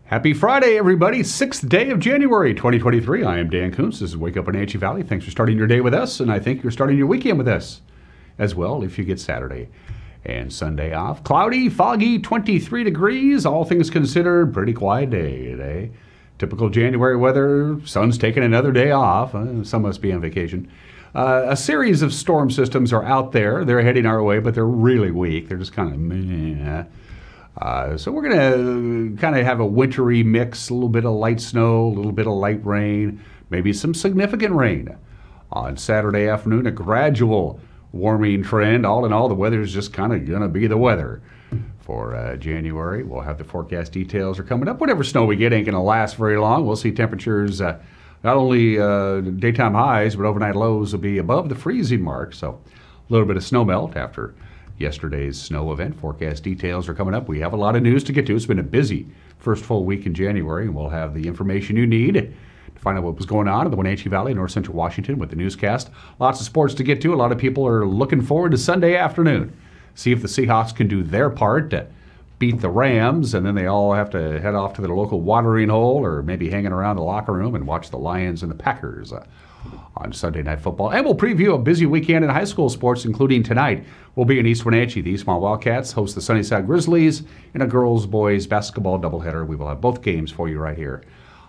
Happy Friday, everybody. 6th day of January, 2023. I am Dan Kuntz. This is Wake Up Wenatchee Valley. Thanks for starting your day with us, and I think you're starting your weekend with us as well if you get Saturday and Sunday off. Cloudy, foggy, 23 degrees. All things considered, pretty quiet day today. Typical January weather. Sun's taking another day off. Some must be on vacation. A series of storm systems are out there. They're heading our way, but they're really weak. They're just kind of meh. So we're going to kind of have a wintry mix, a little bit of light snow, a little bit of light rain, maybe some significant rain. On Saturday afternoon, a gradual warming trend. All in all, the weather is just kind of going to be the weather for January. We'll have the forecast details are coming up. Whatever snow we get ain't going to last very long. We'll see temperatures, not only daytime highs, but overnight lows will be above the freezing mark. So a little bit of snow melt after yesterday's snow event. Forecast details are coming up. We have a lot of news to get to. It's been a busy first full week in January, and we'll have the information you need to find out what was going on in the Wenatchee Valley, North Central Washington with the newscast. Lots of sports to get to. A lot of people are looking forward to Sunday afternoon. See if the Seahawks can do their part to beat the Rams, and then they all have to head off to their local watering hole or maybe hanging around the locker room and watch the Lions and the Packers on Sunday Night Football. And we'll preview a busy weekend in high school sports, including tonight. We'll be in East Wenatchee. The Eastmont Wildcats host the Sunnyside Grizzlies in a girls-boys basketball doubleheader. We will have both games for you right here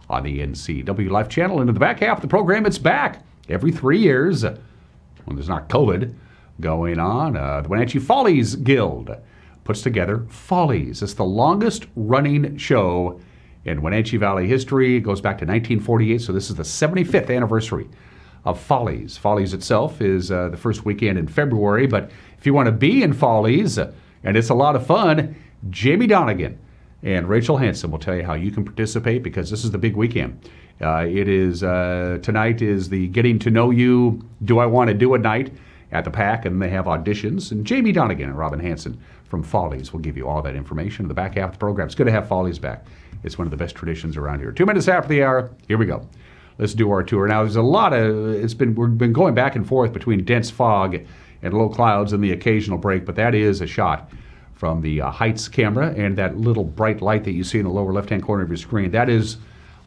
on the NCW Life channel. And in the back half of the program, it's back every 3 years when there's not COVID going on. The Wenatchee Follies Guild puts together Follies. It's the longest-running show in Wenatchee Valley history. It goes back to 1948, so this is the 75th anniversary of Follies. Follies itself is the first weekend in February, but if you want to be in Follies, and it's a lot of fun, Jamie Donegan and Rachel Hansen will tell you how you can participate because this is the big weekend. Tonight is the Getting to Know You, Do I Want to Do It night at the PAC, and they have auditions, and Jamie Donegan and Robin Hansen from Follies will give you all that information in the back half of the program. It's good to have Follies back. It's one of the best traditions around here. 2 minutes after the hour, here we go. Let's do our tour. Now, there's a lot of, we've been going back and forth between dense fog and low clouds and the occasional break, but that is a shot from the Heights camera, and that little bright light that you see in the lower left-hand corner of your screen, that is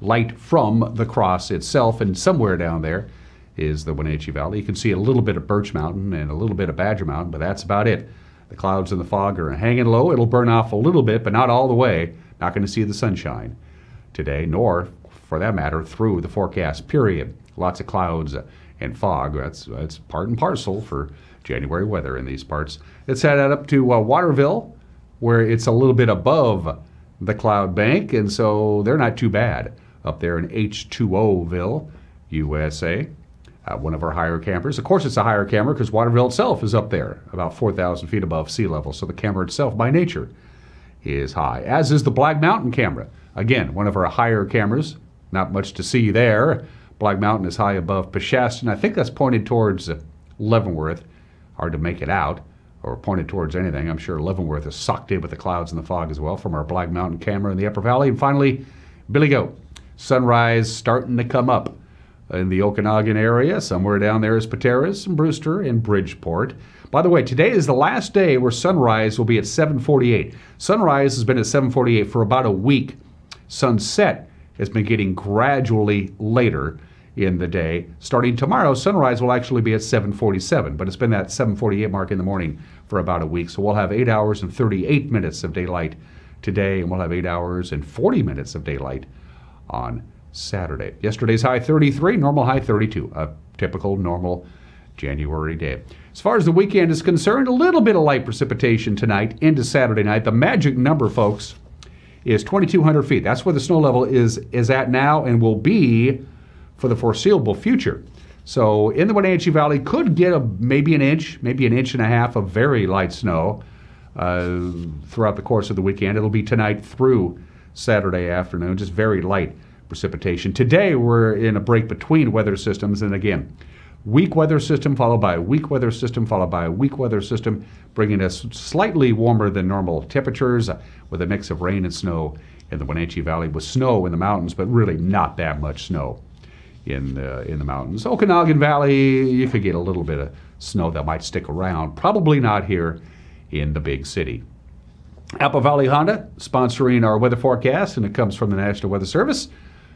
light from the cross itself, and somewhere down there is the Wenatchee Valley. You can see a little bit of Birch Mountain and a little bit of Badger Mountain, but that's about it. The clouds and the fog are hanging low. It'll burn off a little bit, but not all the way. Not going to see the sunshine today, nor, for that matter, through the forecast period. Lots of clouds and fog. That's part and parcel for January weather in these parts. Let's head up to Waterville, where it's a little bit above the cloud bank, and so they're not too bad up there in H2Oville, USA. One of our higher campers. Of course, it's a higher camera because Waterville itself is up there, about 4,000 feet above sea level. So the camera itself, by nature, is high, as is the Black Mountain camera. Again, one of our higher cameras. Not much to see there. Black Mountain is high above Peshastin. I think that's pointed towards Leavenworth. Hard to make it out, or pointed towards anything. I'm sure Leavenworth is sucked in with the clouds and the fog as well from our Black Mountain camera in the Upper Valley. And finally, Billy Goat. Sunrise starting to come up in the Okanagan area. Somewhere down there is Pateras and Brewster and Bridgeport. By the way, today is the last day where sunrise will be at 7:48. Sunrise has been at 7:48 for about a week. Sunset has been getting gradually later in the day. Starting tomorrow, sunrise will actually be at 7:47, but it's been that 7:48 mark in the morning for about a week. So we'll have 8 hours and 38 minutes of daylight today, and we'll have 8 hours and 40 minutes of daylight on Saturday. Yesterday's high 33, normal high 32, a typical normal January day. As far as the weekend is concerned, a little bit of light precipitation tonight into Saturday night. The magic number, folks, is 2,200 feet. That's where the snow level is at now and will be for the foreseeable future. So in the Wenatchee Valley, could get maybe an inch, maybe an inch and a half of very light snow throughout the course of the weekend. It'll be tonight through Saturday afternoon, just very light precipitation. Today, we're in a break between weather systems, and again, weak weather system followed by a weak weather system followed by a weak weather system, bringing us slightly warmer than normal temperatures with a mix of rain and snow in the Wenatchee Valley, with snow in the mountains, but really not that much snow in the mountains. Okanagan Valley, you could get a little bit of snow that might stick around. Probably not here in the big city. Apple Valley Honda sponsoring our weather forecast, and it comes from the National Weather Service.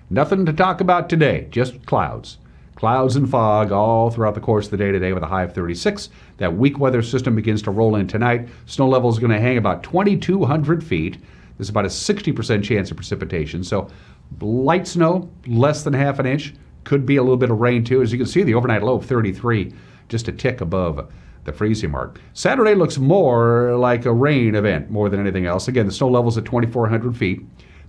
Nothing to talk about today, just clouds. Clouds and fog all throughout the course of the day today with a high of 36. That weak weather system begins to roll in tonight. Snow level is going to hang about 2,200 feet. There's about a 60% chance of precipitation. So light snow, less than half an inch. Could be a little bit of rain too. As you can see, the overnight low of 33, just a tick above the freezing mark. Saturday looks more like a rain event more than anything else. Again, the snow level's at 2,400 feet.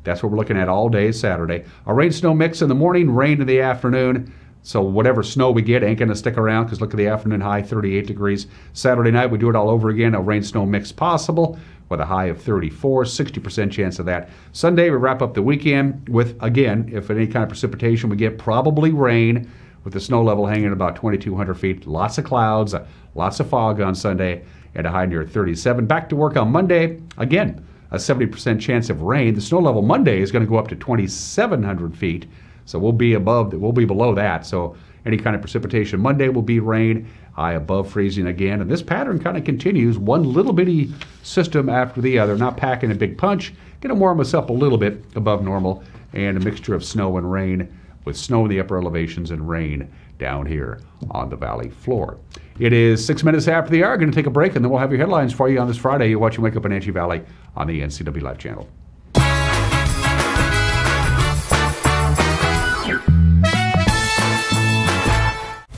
That's what we're looking at all day Saturday. A rain-snow mix in the morning, rain in the afternoon. So whatever snow we get ain't going to stick around because look at the afternoon high, 38 degrees. Saturday night, we do it all over again. A rain-snow mix possible with a high of 34, 60% chance of that. Sunday, we wrap up the weekend with, again, if any kind of precipitation we get, probably rain, with the snow level hanging at about 2,200 feet. Lots of clouds, lots of fog on Sunday, and a high near 37. Back to work on Monday. Again, a 70% chance of rain. The snow level Monday is going to go up to 2,700 feet. So we'll be below that. So any kind of precipitation Monday will be rain, high above freezing again. And this pattern kind of continues, one little bitty system after the other, not packing a big punch. Going to warm us up a little bit above normal, and a mixture of snow and rain, with snow in the upper elevations and rain down here on the valley floor. It is 6 minutes after the hour. Going to take a break, and then we'll have your headlines for you on this Friday. You're watching Wake Up Wenatchee Valley on the NCW Live channel.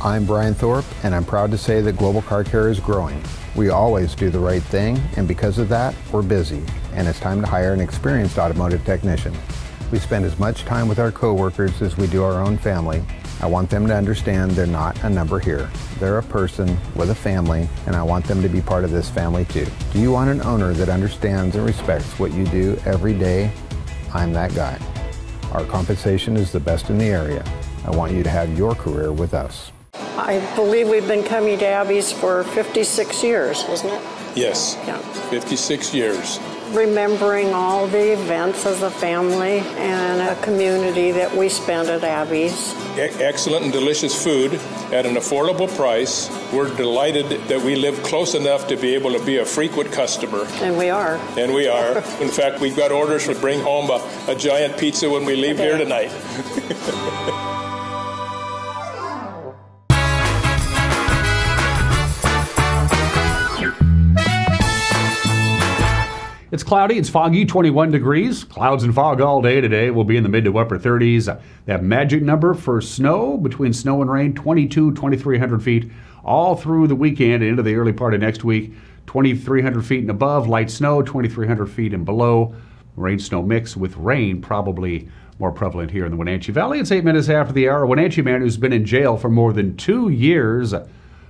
I'm Brian Thorpe, and I'm proud to say that Global Car Care is growing. We always do the right thing, and because of that, we're busy, and it's time to hire an experienced automotive technician. We spend as much time with our coworkers as we do our own family. I want them to understand they're not a number here. They're a person with a family, and I want them to be part of this family too. Do you want an owner that understands and respects what you do every day? I'm that guy. Our compensation is the best in the area. I want you to have your career with us. I believe we've been coming to Abby's for 56 years, isn't it? Yes, Yeah. 56 years. Remembering all the events as a family and a community that we spent at Abby's. Excellent and delicious food at an affordable price. We're delighted that we live close enough to be able to be a frequent customer. And we are. And we are. In fact, we've got orders to bring home a giant pizza when we leave here tonight. It's cloudy, it's foggy, 21 degrees. Clouds and fog all day today. We'll be in the mid to upper 30s. That magic number for snow, between snow and rain, 2,300 feet all through the weekend and into the early part of next week. 2,300 feet and above, light snow, 2,300 feet and below. Rain-snow mix with rain probably more prevalent here in the Wenatchee Valley. It's 8 minutes after the hour. A Wenatchee man who's been in jail for more than 2 years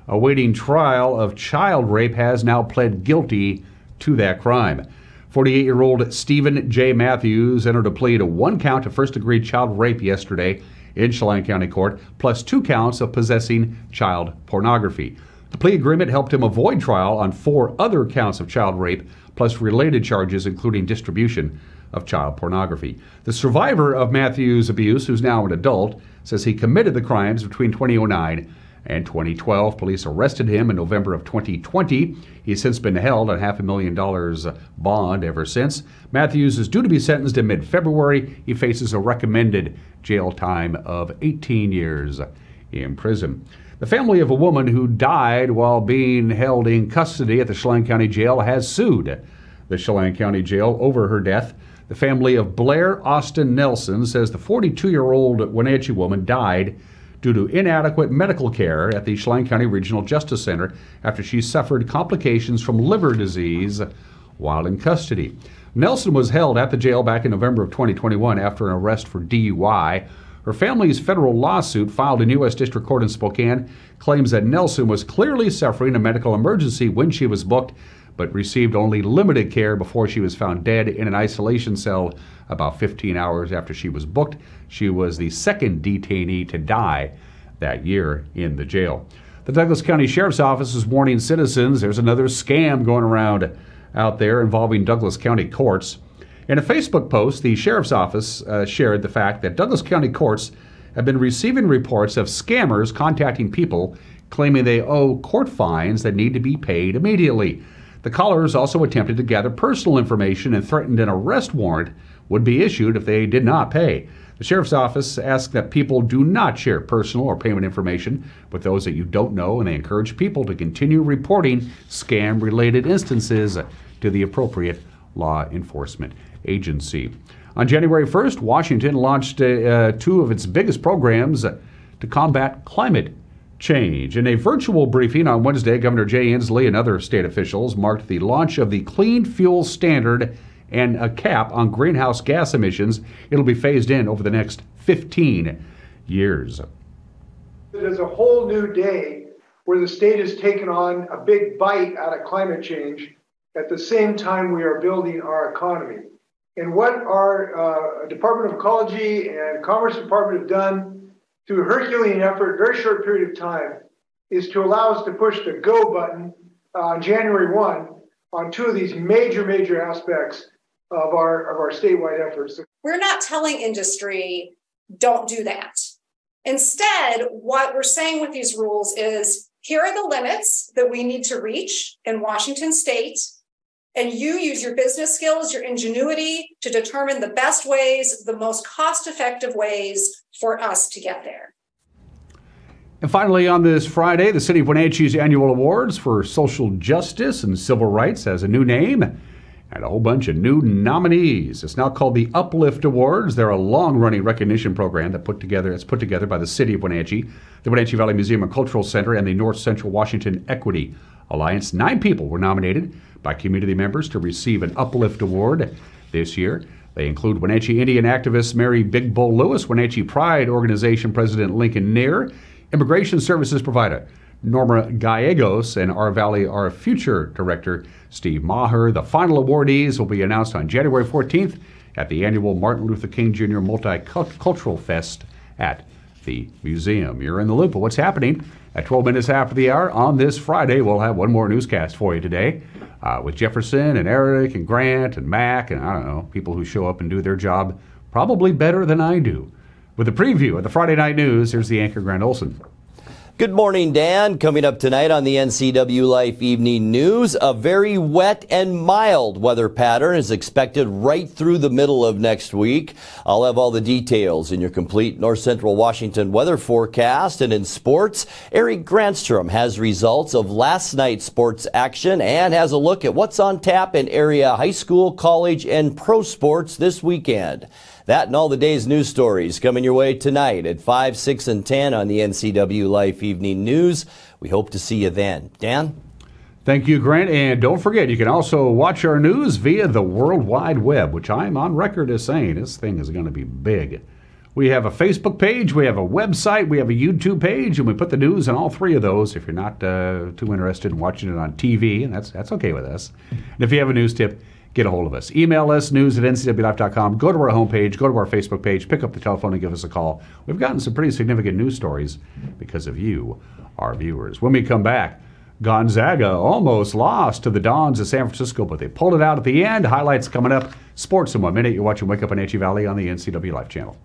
awaiting trial of child rape has now pled guilty to that crime. 48-year-old Stephen J. Matthews entered a plea to 1 count of first-degree child rape yesterday in Chelan County Court, plus 2 counts of possessing child pornography. The plea agreement helped him avoid trial on 4 other counts of child rape, plus related charges including distribution of child pornography. The survivor of Matthews' abuse, who's now an adult, says he committed the crimes between 2009 and 2012. Police arrested him in November of 2020. He's since been held on $500,000 bond ever since. Matthews is due to be sentenced in mid-February. He faces a recommended jail time of 18 years in prison. The family of a woman who died while being held in custody at the Chelan County Jail has sued the Chelan County Jail over her death. The family of Blair Austin Nelson says the 42-year-old Wenatchee woman died due to inadequate medical care at the Chelan County Regional Justice Center after she suffered complications from liver disease while in custody. Nelson was held at the jail back in November of 2021 after an arrest for DUI. Her family's federal lawsuit filed in U.S. District Court in Spokane claims that Nelson was clearly suffering a medical emergency when she was booked, but received only limited care before she was found dead in an isolation cell about 15 hours after she was booked. She was the second detainee to die that year in the jail. The Douglas County Sheriff's Office is warning citizens there's another scam going around out there involving Douglas County courts. In a Facebook post, the Sheriff's Office shared the fact that Douglas County courts have been receiving reports of scammers contacting people claiming they owe court fines that need to be paid immediately. The callers also attempted to gather personal information and threatened an arrest warrant would be issued if they did not pay. The sheriff's office asks that people do not share personal or payment information with those that you don't know, and they encourage people to continue reporting scam-related instances to the appropriate law enforcement agency. On January 1st, Washington launched two of its biggest programs to combat climate change. In a virtual briefing on Wednesday, Governor Jay Inslee and other state officials marked the launch of the Clean Fuel Standard and a cap on greenhouse gas emissions. It'll be phased in over the next 15 years. It is a whole new day where the state has taken on a big bite out of climate change at the same time we are building our economy. And what our Department of Ecology and Commerce Department have done through a Herculean effort, very short period of time, is to allow us to push the go button on January 1 on two of these major aspects of our statewide efforts. We're not telling industry, don't do that. Instead, what we're saying with these rules is, here are the limits that we need to reach in Washington state, and you use your business skills, your ingenuity to determine the best ways, the most cost-effective ways for us to get there. And finally, on this Friday, the City of Wenatchee's annual awards for social justice and civil rights has a new name and a whole bunch of new nominees. It's now called the Uplift Awards. They're a long-running recognition program that's put together by the City of Wenatchee, the Wenatchee Valley Museum and Cultural Center, and the North Central Washington Equity Alliance. 9 people were nominated by community members to receive an Uplift Award this year. They include Wenatchee Indian activist Mary Big Bull Lewis, Wenatchee Pride Organization President Lincoln Neer, Immigration Services Provider Norma Gallegos, and Our Valley, Our Future Director Steve Maher. The final awardees will be announced on January 14th at the annual Martin Luther King Jr. Multicultural Fest at the museum. You're in the loop of what's happening at 12 minutes after the hour. On this Friday, we'll have one more newscast for you today with Jefferson and Eric and Grant and Mac and, I don't know, people who show up and do their job probably better than I do. With a preview of the Friday Night News, here's the anchor, Grant Olson. Good morning, Dan. Coming up tonight on the NCW Life Evening News, a very wet and mild weather pattern is expected right through the middle of next week. I'll have all the details in your complete North Central Washington weather forecast. And in sports, Eric Grantstrom has results of last night's sports action and has a look at what's on tap in area high school, college, and pro sports this weekend. That and all the day's news stories coming your way tonight at 5, 6, and 10 on the NCW Life Evening News. We hope to see you then. Dan? Thank you, Grant. And don't forget, you can also watch our news via the World Wide Web, which I'm on record as saying this thing is going to be big. We have a Facebook page, we have a website, we have a YouTube page, and we put the news on all 3 of those if you're not too interested in watching it on TV, and that's okay with us. And if you have a news tip, get a hold of us. Email us, news@ncwlife.com. Go to our homepage, go to our Facebook page, pick up the telephone and give us a call. We've gotten some pretty significant news stories because of you, our viewers. When we come back, Gonzaga almost lost to the Dons of San Francisco, but they pulled it out at the end. Highlights coming up. Sports in 1 minute. You're watching Wake Up Wenatchee Valley on the NCW Life channel.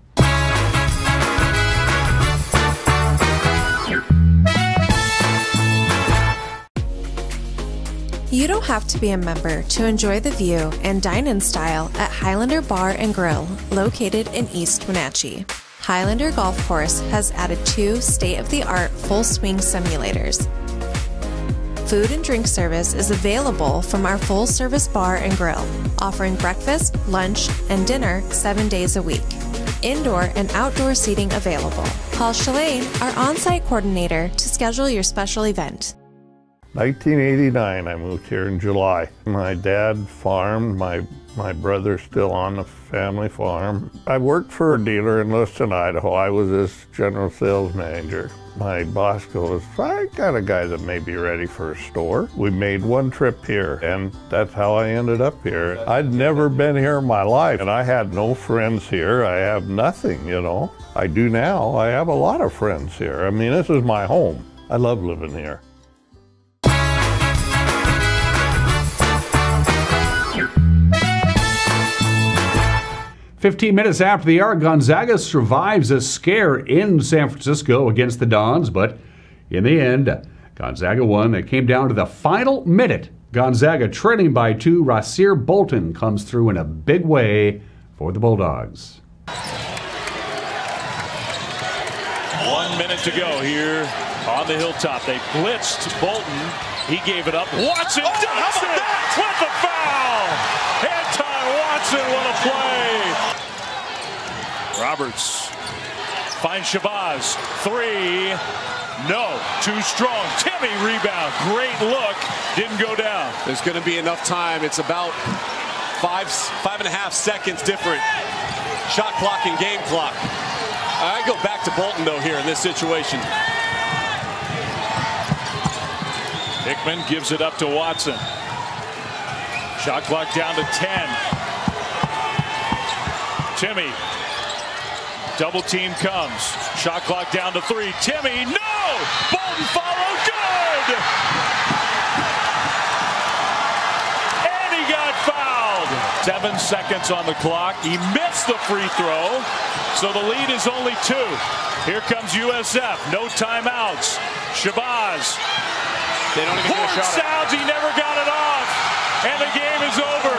You don't have to be a member to enjoy the view and dine in style at Highlander Bar and Grill, located in East Wenatchee. Highlander Golf Course has added 2 state-of-the-art full-swing simulators. Food and drink service is available from our full-service bar and grill, offering breakfast, lunch, and dinner 7 days a week. Indoor and outdoor seating available. Call Shalane, our on-site coordinator, to schedule your special event. 1989, I moved here in July. My dad farmed, my brother's still on the family farm. I worked for a dealer in Lewiston, Idaho. I was his general sales manager. My boss goes, I got a guy that may be ready for a store. We made one trip here, and that's how I ended up here. I'd never been here in my life, and I had no friends here. I have nothing, you know. I do now. I have a lot of friends here. I mean, this is my home. I love living here. 15 minutes after the hour, Gonzaga survives a scare in San Francisco against the Dons, but in the end, Gonzaga won. It came down to the final minute Gonzaga trailing by 2. Rasir Bolton comes through in a big way for the Bulldogs. 1 minute to go here on the hilltop. They blitzed Bolton. He gave it up. Watson does it with the foul. Anti-Watson, what a play. Roberts finds Shabazz. 3. No, too strong. Timmy rebound. Great look. Didn't go down. There's going to be enough time. It's about 5.5 seconds different. Shot clock and game clock. I go back to Bolton, though, here in this situation. Hickman gives it up to Watson. Shot clock down to 10. Timmy. Double team comes. Shot clock down to 3. Timmy, no! Bolton follow, good! And he got fouled. 7 seconds on the clock. He missed the free throw, so the lead is only 2. Here comes USF. No timeouts. Shabazz. They don't even get a shot. Sounds, he never got it off, and the game is over.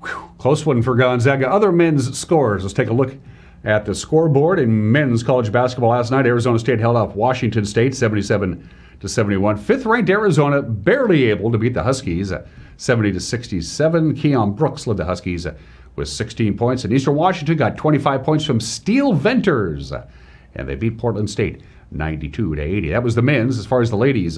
Whew, close one for Gonzaga. Other men's scores. Let's take a look at the scoreboard in men's college basketball last night. Arizona State held off Washington State 77-71. Fifth-ranked Arizona barely able to beat the Huskies 70-67. Keon Brooks led the Huskies with 16 points, and Eastern Washington got 25 points from Steel Venters, and they beat Portland State 92-80. That was the men's. As far as the ladies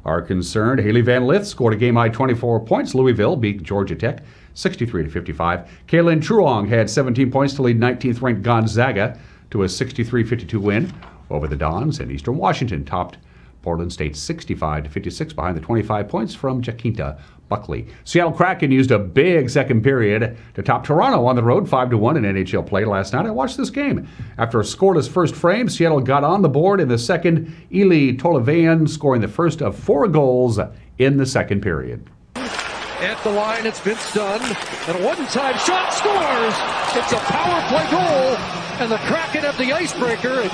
are concerned, Haley Van Lith scored a game-high 24 points. Louisville beat Georgia Tech 63-55. Kaylin Truong had 17 points to lead 19th-ranked Gonzaga to a 63-52 win over the Dons, and Eastern Washington topped Portland State 65-56 behind the 25 points from Jacinta Buckley. Seattle Kraken used a big second period to top Toronto on the road 5-1 in NHL play last night. I watched this game. After a scoreless first frame, Seattle got on the board in the second. Eli Tolvanen scoring the first of 4 goals in the second period. At the line, it's Vince Dunn, and a one-time shot scores. It's a power play goal, and the Kraken have the icebreaker, and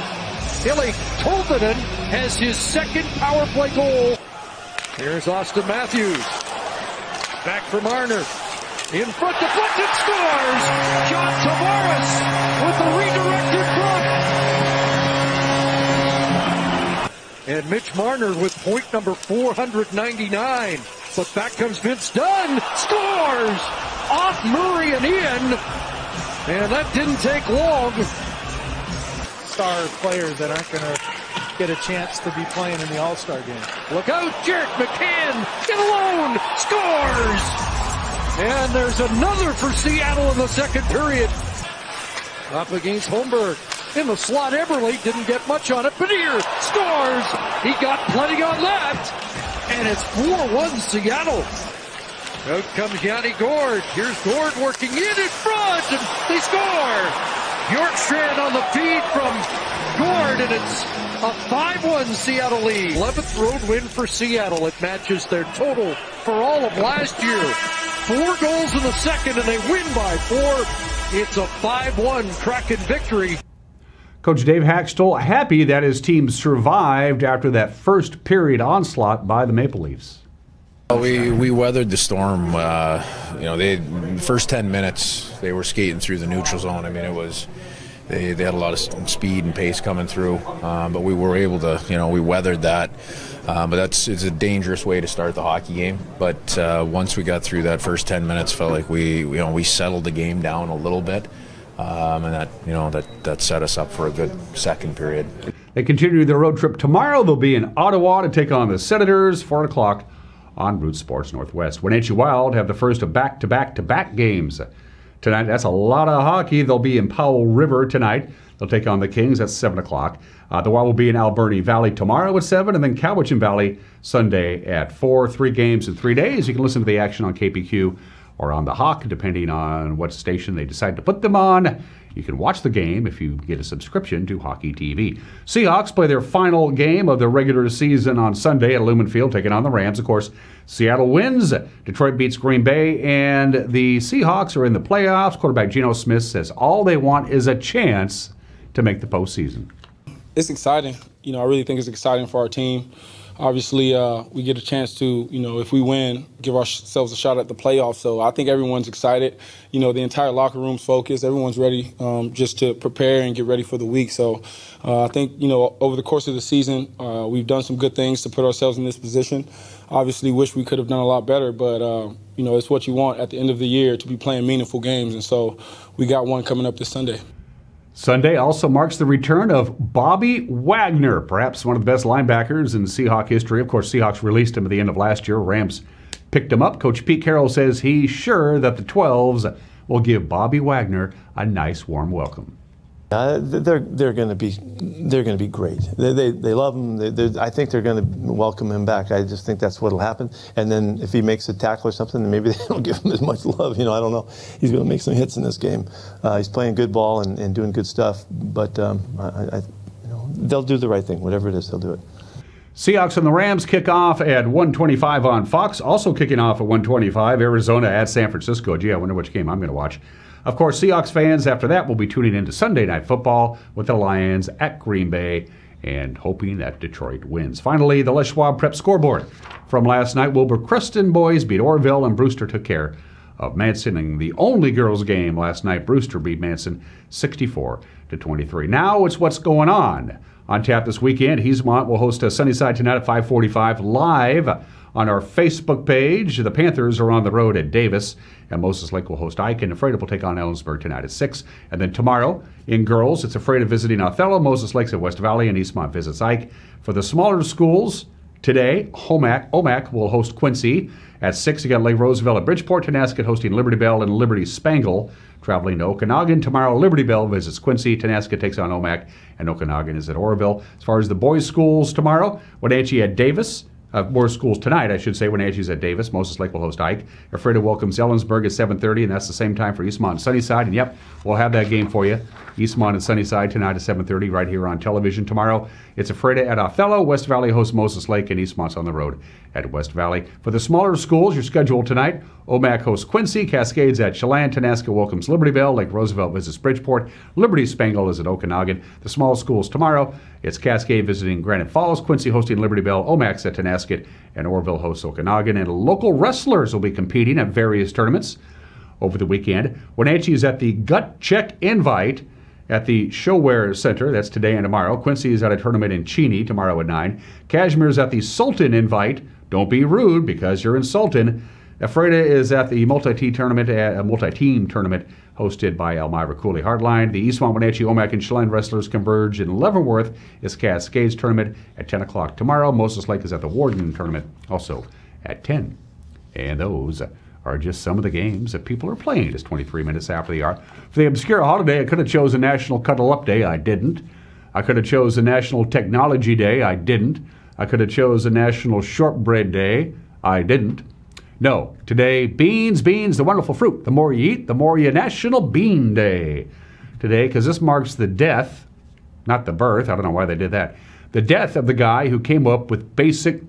Eli Tolvanen has his second power play goal. Here's Austin Matthews. Back for Marner. In front, deflected, scores! John Tavares with the redirected front. And Mitch Marner with point number 499. But back comes Vince Dunn. Scores! Off Murray and in. And that didn't take long. Star players that aren't going to get a chance to be playing in the All-Star game. Look out, Jarrett McCann in alone, scores! And there's another for Seattle in the second period. Up against Holmberg. In the slot, Everly didn't get much on it, but here, scores! He got plenty on that. And it's 4-1 Seattle. Out comes Yanni Gord. Here's Gord working in front, and they score! Bjorkstrand on the feed from Gord, and it's a 5-1 Seattle lead. 11th road win for Seattle. It matches their total for all of last year. 4 goals in the second, and they win by 4. It's a 5-1 Kraken victory. Coach Dave Haxtell happy that his team survived after that first period onslaught by the Maple Leafs. We weathered the storm. The first 10 minutes they were skating through the neutral zone. I mean, it was they had a lot of speed and pace coming through, but we were able to, we weathered that. But it's a dangerous way to start the hockey game. But once we got through that first 10 minutes, felt like we settled the game down a little bit. And that set us up for a good second period. They continue their road trip tomorrow. They'll be in Ottawa to take on the Senators, 4 o'clock on Root Sports Northwest. Wenatchee Wild have the first of back-to-back-to-back games tonight. That's a lot of hockey. They'll be in Powell River tonight. They'll take on the Kings at 7 o'clock. The Wild will be in Alberni Valley tomorrow at 7, and then Cowichan Valley Sunday at 4. 3 games in 3 days. You can listen to the action on KPQ or on the Hawk, depending on what station they decide to put them on. You can watch the game if you get a subscription to Hockey TV. Seahawks play their final game of the regular season on Sunday at Lumen Field, taking on the Rams. Of course, Seattle wins. Detroit beats Green Bay, and the Seahawks are in the playoffs. Quarterback Geno Smith says all they want is a chance to make the postseason. It's exciting. I really think it's exciting for our team. obviously we get a chance to, if we win, give ourselves a shot at the playoffs. So I think everyone's excited. The entire locker room's focused. Everyone's ready just to prepare and get ready for the week. So I think, over the course of the season, we've done some good things to put ourselves in this position. Obviously, wish we could have done a lot better, but, it's what you want at the end of the year, to be playing meaningful games. And so we got one coming up this Sunday. Sunday also marks the return of Bobby Wagner, perhaps one of the best linebackers in Seahawk history. Of course, Seahawks released him at the end of last year. Rams picked him up. Coach Pete Carroll says he's sure that the 12s will give Bobby Wagner a nice, warm welcome. They're going to be great. They love him. I think they're going to welcome him back. I just think that's what'll happen. And then if he makes a tackle or something, then maybe they don't give him as much love. I don't know. He's going to make some hits in this game. He's playing good ball and doing good stuff. But they'll do the right thing. Whatever it is, they'll do it. Seahawks and the Rams kick off at 1:25 on Fox. Also kicking off at 1:25, Arizona at San Francisco. Gee, I wonder which game I'm going to watch. Of course, Seahawks fans after that will be tuning into Sunday Night Football with the Lions at Green Bay and hoping that Detroit wins. Finally, the Les Schwab Prep scoreboard from last night. Wilbur Creston boys beat Orville, and Brewster took care of Manson. In the only girls game last night, Brewster beat Manson 64-23. Now it's what's going on tap this weekend. Heasmont will host Sunnyside tonight at 5:45 live on our Facebook page. The Panthers are on the road at Davis, and Moses Lake will host Ike, and Ephrata will take on Ellensburg tonight at 6. And then tomorrow, in girls, it's Ephrata visiting Othello, Moses Lake's at West Valley, and Eastmont visits Ike. For the smaller schools, today, Omak will host Quincy at 6. You got Lake Roosevelt at Bridgeport, Tenasket hosting Liberty Bell, and Liberty Spangle traveling to Okanagan. Tomorrow, Liberty Bell visits Quincy, Tenasket takes on Omak, and Okanagan is at Oroville. As far as the boys' schools tomorrow, Wenatchee at Davis. More schools tonight, I should say. Wenatchee's at Davis. Moses Lake will host Ike. Ephrata welcomes Ellensburg at 7:30, and that's the same time for Eastmont and Sunnyside. And yep, we'll have that game for you. Eastmont and Sunnyside tonight at 7:30 right here on television. Tomorrow, it's Ephrata at Othello. West Valley hosts Moses Lake, and Eastmont's on the road at West Valley. For the smaller schools, your schedule tonight, Omak hosts Quincy, Cascades at Chelan, Tenasket welcomes Liberty Bell, Lake Roosevelt visits Bridgeport, Liberty Spangle is at Okanagan. The small schools tomorrow, it's Cascade visiting Granite Falls, Quincy hosting Liberty Bell, Omak's at Tenasket, and Orville hosts Okanagan. And local wrestlers will be competing at various tournaments over the weekend. Wenatchee is at the Gut Check Invite at the Showware Center. That's today and tomorrow. Quincy is at a tournament in Cheney tomorrow at 9. Cashmere is at the Sultan Invite. Don't be rude because you're in Sultan. Ephrata is at the multi-team tournament hosted by Elmira Cooley Heartline. The Eastmont, Wenatchee, Omak, and Chelan wrestlers converge in Leavenworth. Is Cascades tournament at 10 o'clock tomorrow. Moses Lake is at the Warden tournament also at 10. And those are just some of the games that people are playing just 23 minutes after the hour. For the obscure holiday, I could have chosen National Cuddle Up Day. I didn't. I could have chosen National Technology Day. I didn't. I could have chosen National Shortbread Day. I didn't. No, today, beans, the wonderful fruit. The more you eat, the more you. National Bean Day today, because this marks the death, not the birth, I don't know why they did that, the death of the guy who came up with basic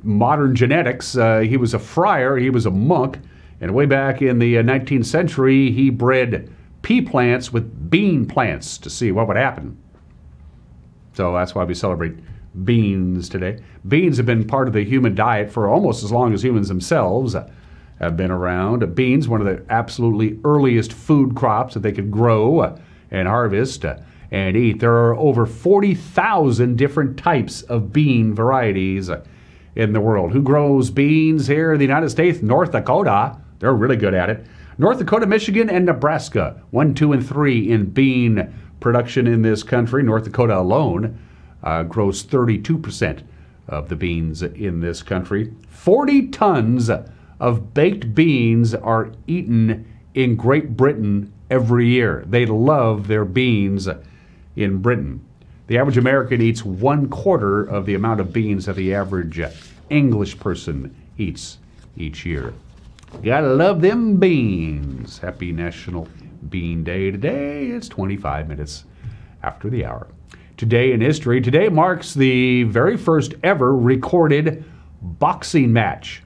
modern genetics. He was a friar, he was a monk, and way back in the 19th century, he bred pea plants with bean plants to see what would happen. So that's why we celebrate beans today. Beans have been part of the human diet for almost as long as humans themselves have been around. Beans, one of the absolutely earliest food crops that they could grow and harvest and eat. There are over 40,000 different types of bean varieties in the world. Who grows beans here in the United States? North Dakota. They're really good at it. North Dakota, Michigan, and Nebraska. 1, 2, and 3 in bean production in this country. North Dakota alone grows 32% of the beans in this country. 40 tons of baked beans are eaten in Great Britain every year. They love their beans in Britain. The average American eats 1/4 of the amount of beans that the average English person eats each year. Gotta love them beans. Happy National Bean Day today. It's 25 minutes after the hour. Today in history, today marks the very first ever recorded boxing match.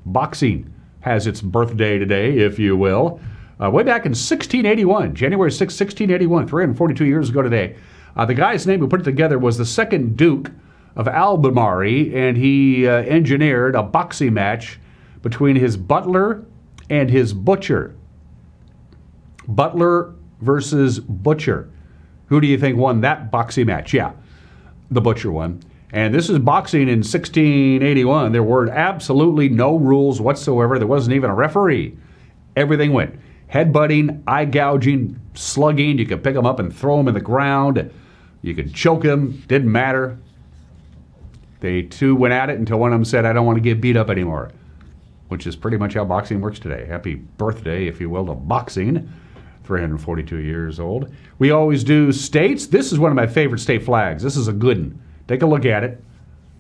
Boxing has its birthday today, if you will. Way back in 1681, January 6, 1681, 342 years ago today. The guy's name who put it together was the second Duke of Albemarle, and he engineered a boxing match between his butler and his butcher. Butler versus butcher. Who do you think won that boxing match? Yeah, the butcher won. And this is boxing in 1681. There were absolutely no rules whatsoever. There wasn't even a referee. Everything went. Headbutting, eye gouging, slugging. You could pick them up and throw them in the ground. You could choke them. Didn't matter. They two went at it until one of them said, I don't want to get beat up anymore, which is pretty much how boxing works today. Happy birthday, if you will, to boxing. 342 years old. We always do states. This is one of my favorite state flags. This is a good one. Take a look at it.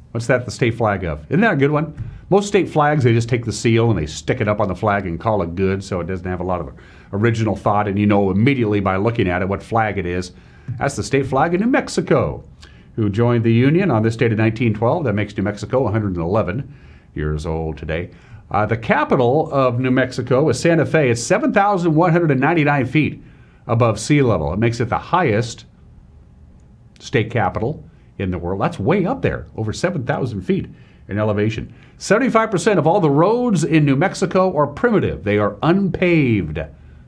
What's that the state flag of? Isn't that a good one? Most state flags, they just take the seal and they stick it up on the flag and call it good, so it doesn't have a lot of original thought, and you know immediately by looking at it what flag it is. That's the state flag of New Mexico, who joined the Union on this date of 1912. That makes New Mexico 111 years old today. The capital of New Mexico is Santa Fe. It's 7,199 feet above sea level. It makes it the highest state capital in the world. That's way up there, over 7,000 feet in elevation. 75% of all the roads in New Mexico are primitive. They are unpaved.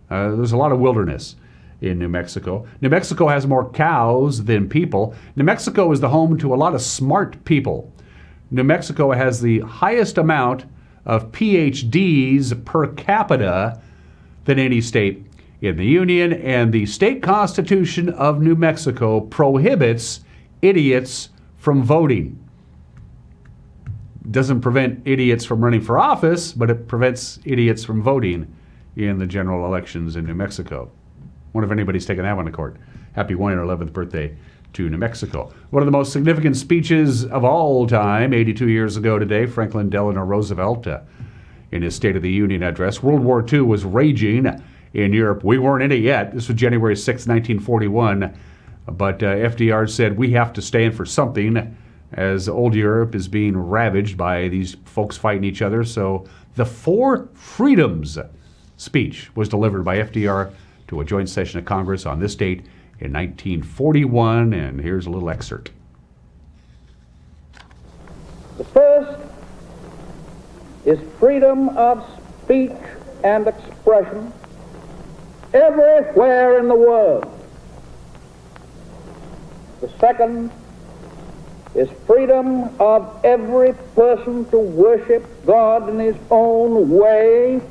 There's a lot of wilderness in New Mexico. New Mexico has more cows than people. New Mexico is the home to a lot of smart people. New Mexico has the highest amount of PhDs per capita than any state in the Union, and the state constitution of New Mexico prohibits idiots from voting. Doesn't prevent idiots from running for office, but it prevents idiots from voting in the general elections in New Mexico. Wonder if anybody's taken that one to court. Happy 111th birthday to New Mexico. One of the most significant speeches of all time, 82 years ago today, Franklin Delano Roosevelt, in his State of the Union address. World War II was raging in Europe. We weren't in it yet. This was January 6, 1941. But FDR said, we have to stand for something, as old Europe is being ravaged by these folks fighting each other. So the Four Freedoms speech was delivered by FDR to a joint session of Congress on this date in 1941, and here's a little excerpt. The first is freedom of speech and expression everywhere in the world. The second is freedom of every person to worship God in his own way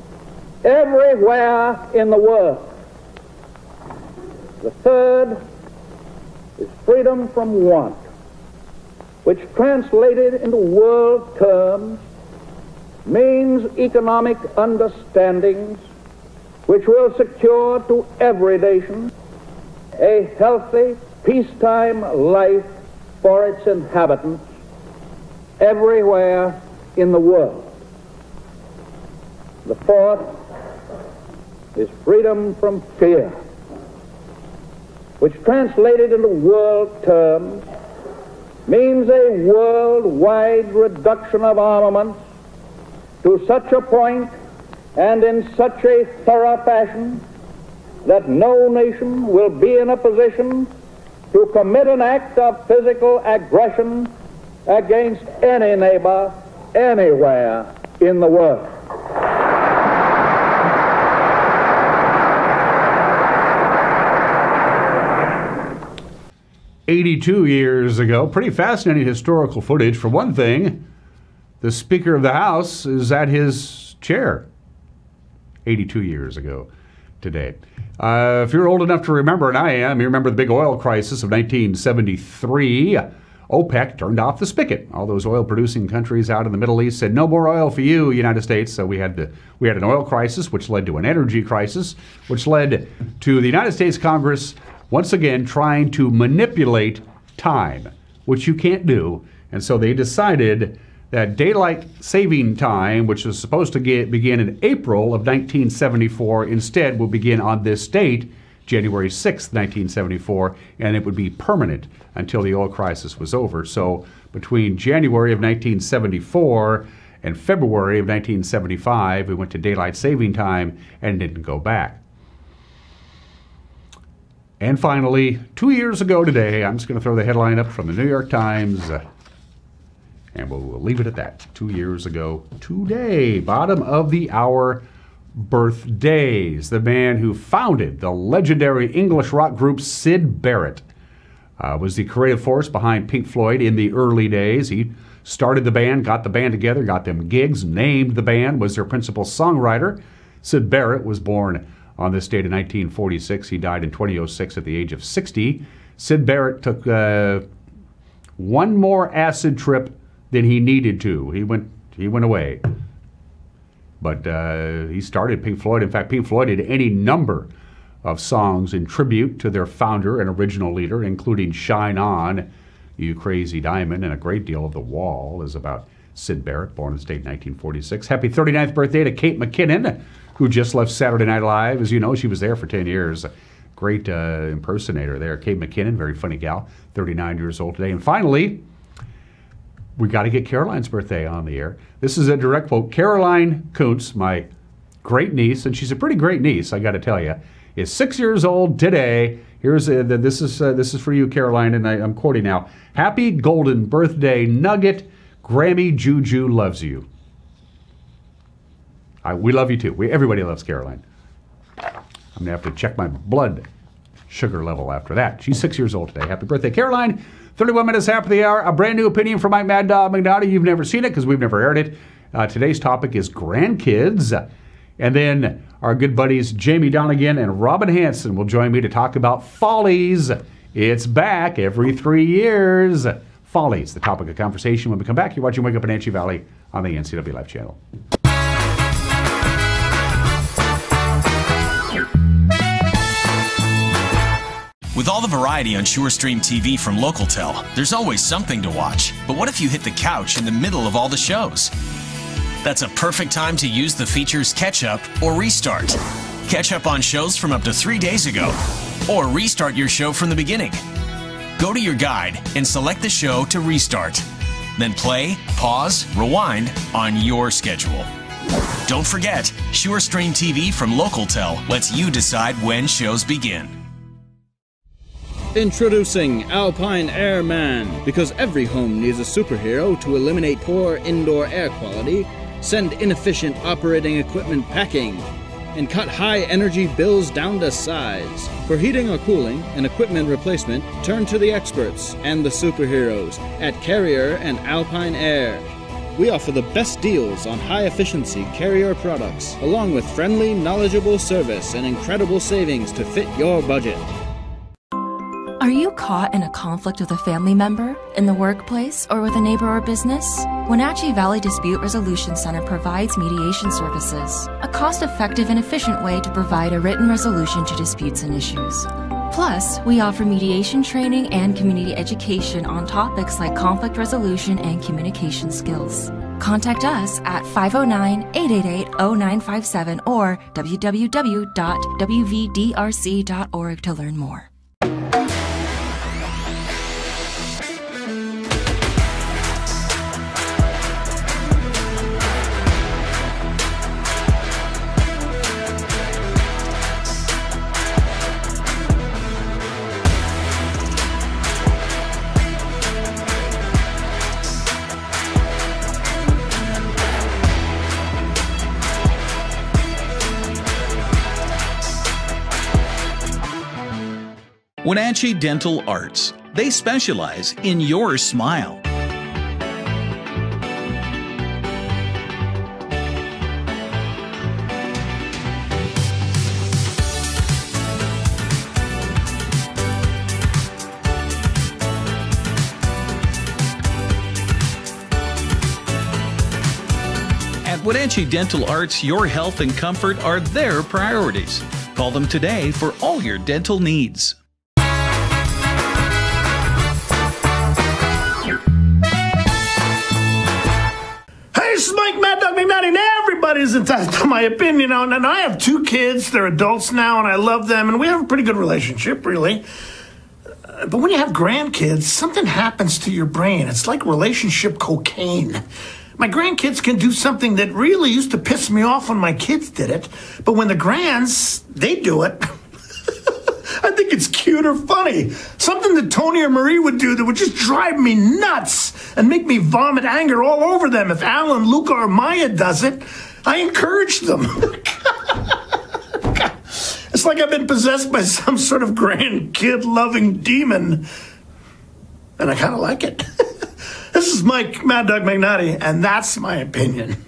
everywhere in the world. The third is freedom from want, which translated into world terms means economic understandings which will secure to every nation a healthy, peacetime life for its inhabitants everywhere in the world. The fourth is freedom from fear, which translated into world terms means a worldwide reduction of armaments to such a point and in such a thorough fashion that no nation will be in a position to commit an act of physical aggression against any neighbor anywhere in the world. "82 years ago, pretty fascinating historical footage. For one thing, the Speaker of the House is at his chair 82 years ago today. If you're old enough to remember, and I am, you remember the big oil crisis of 1973. OPEC turned off the spigot. All those oil-producing countries out in the Middle East said, no more oil for you, United States. So we had an oil crisis, which led to an energy crisis, which led to the United States Congress once again trying to manipulate time, which you can't do. And so they decided that daylight saving time, which was supposed to begin in April of 1974, instead will begin on this date, January 6th, 1974, and it would be permanent until the oil crisis was over. So between January of 1974 and February of 1975, we went to daylight saving time and didn't go back. And finally, 2 years ago today, I'm just going to throw the headline up from the New York Times. And we'll leave it at that. 2 years ago today. Bottom of the hour birthdays. The man who founded the legendary English rock group Syd Barrett was the creative force behind Pink Floyd in the early days. He started the band, got the band together, got them gigs, named the band, was their principal songwriter. Syd Barrett was born on this date in 1946. He died in 2006 at the age of 60. Syd Barrett took one more acid trip than he needed to. He went away. But he started Pink Floyd. In fact, Pink Floyd did any number of songs in tribute to their founder and original leader, including Shine On, You Crazy Diamond, and a great deal of The Wall is about Syd Barrett, born in the state in 1946. Happy 39th birthday to Kate McKinnon, who just left Saturday Night Live. As you know, she was there for 10 years. Great impersonator there. Kate McKinnon, very funny gal, 39 years old today. And finally, we got to get Caroline's birthday on the air. This is a direct quote. Caroline Kuntz, my great niece, and she's a pretty great niece, I got to tell you, is 6 years old today. Here's this is for you, Caroline, and I'm quoting now. Happy golden birthday, Nugget. Grammy Juju loves you. We love you too. Everybody loves Caroline. I'm gonna have to check my blood sugar level after that. She's 6 years old today. Happy birthday, Caroline. 31 minutes after the hour. A brand new opinion from Mike Mad Dog McDowdy. You've never seen it because we've never aired it. Today's topic is grandkids. And then our good buddies Jamie Donegan and Robin Hanson will join me to talk about Follies. It's back every 3 years. Follies, the topic of conversation. When we come back, you're watching Wake Up Wenatchee Valley on the NCW Life channel. With all the variety on SureStream TV from Localtel, there's always something to watch. But what if you hit the couch in the middle of all the shows? That's a perfect time to use the features Catch Up or Restart. Catch up on shows from up to 3 days ago, or restart your show from the beginning. Go to your guide and select the show to restart. Then play, pause, rewind on your schedule. Don't forget, SureStream TV from Localtel lets you decide when shows begin. Introducing Alpine Airman. Because every home needs a superhero to eliminate poor indoor air quality, send inefficient operating equipment packing, and cut high energy bills down to size. For heating or cooling and equipment replacement, turn to the experts and the superheroes at Carrier and Alpine Air. We offer the best deals on high-efficiency Carrier products, along with friendly, knowledgeable service and incredible savings to fit your budget. Are you caught in a conflict with a family member, in the workplace, or with a neighbor or business? Wenatchee Valley Dispute Resolution Center provides mediation services, a cost-effective and efficient way to provide a written resolution to disputes and issues. Plus, we offer mediation training and community education on topics like conflict resolution and communication skills. Contact us at 509-888-0957 or www.wvdrc.org to learn more. Wenatchee Dental Arts. They specialize in your smile. At Wenatchee Dental Arts, your health and comfort are their priorities. Call them today for all your dental needs. This is Mike Mad Dog McNally, and everybody's entitled to my opinion on it. And I have 2 kids. They're adults now, and I love them, and we have a pretty good relationship, really. But when you have grandkids, something happens to your brain. It's like relationship cocaine. My grandkids can do something that really used to piss me off when my kids did it, but when the grands, they do it, I think it's cute or funny. Something that Tony or Marie would do that would just drive me nuts. and make me vomit anger all over them. If Alan, Luca, or Maya does it, I encourage them. It's like I've been possessed by some sort of grand kid-loving demon, and I kind of like it. This is Mike Mad Dog McNally, and that's my opinion.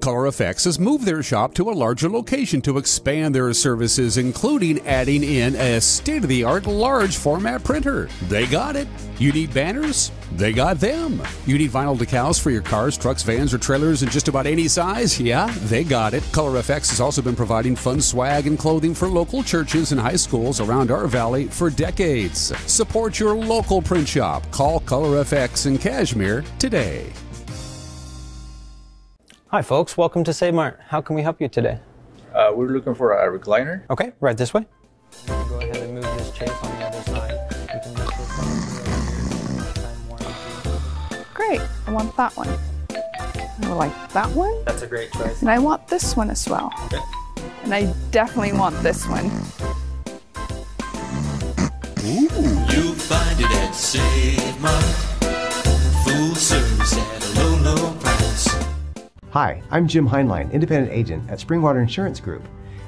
ColorFX has moved their shop to a larger location to expand their services, including adding in a state-of-the-art large format printer. They got it. You need banners? They got them. You need vinyl decals for your cars, trucks, vans, or trailers in just about any size? Yeah, they got it. ColorFX has also been providing fun swag and clothing for local churches and high schools around our valley for decades. Support your local print shop. Call ColorFX in Cashmere today. Hi folks, welcome to Save Mart. How can we help you today? We're looking for a recliner. Okay, right this way. Go ahead and move this chase on the other side. You can move this Great, I want that one. I like that one. That's a great choice. And I want this one as well. Okay. And I definitely want this one. Ooh. You'll find it at Save Mart. Full service at a low, low price. Hi, I'm Jim Heinlein, independent agent at Springwater Insurance Group.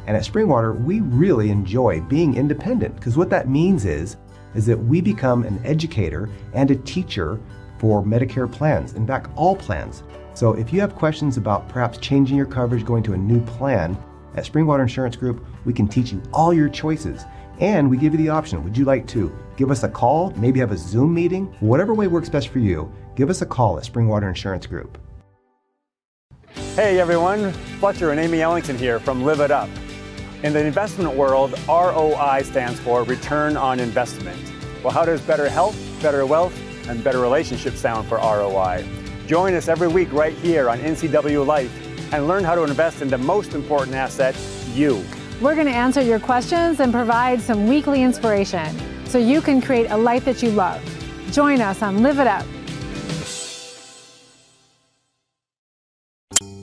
And at Springwater, we really enjoy being independent, because what that means is that we become an educator and a teacher for Medicare plans, in fact, all plans. So if you have questions about perhaps changing your coverage, going to a new plan, at Springwater Insurance Group, we can teach you all your choices. And we give you the option, would you like to give us a call, maybe have a Zoom meeting? Whatever way works best for you, give us a call at Springwater Insurance Group. Hey everyone, Fletcher and Amy Ellington here from Live It Up. In the investment world, ROI stands for Return on Investment. Well, how does better health, better wealth, and better relationships sound for ROI? Join us every week right here on NCW Life and learn how to invest in the most important asset, you. We're going to answer your questions and provide some weekly inspiration so you can create a life that you love. Join us on Live It Up.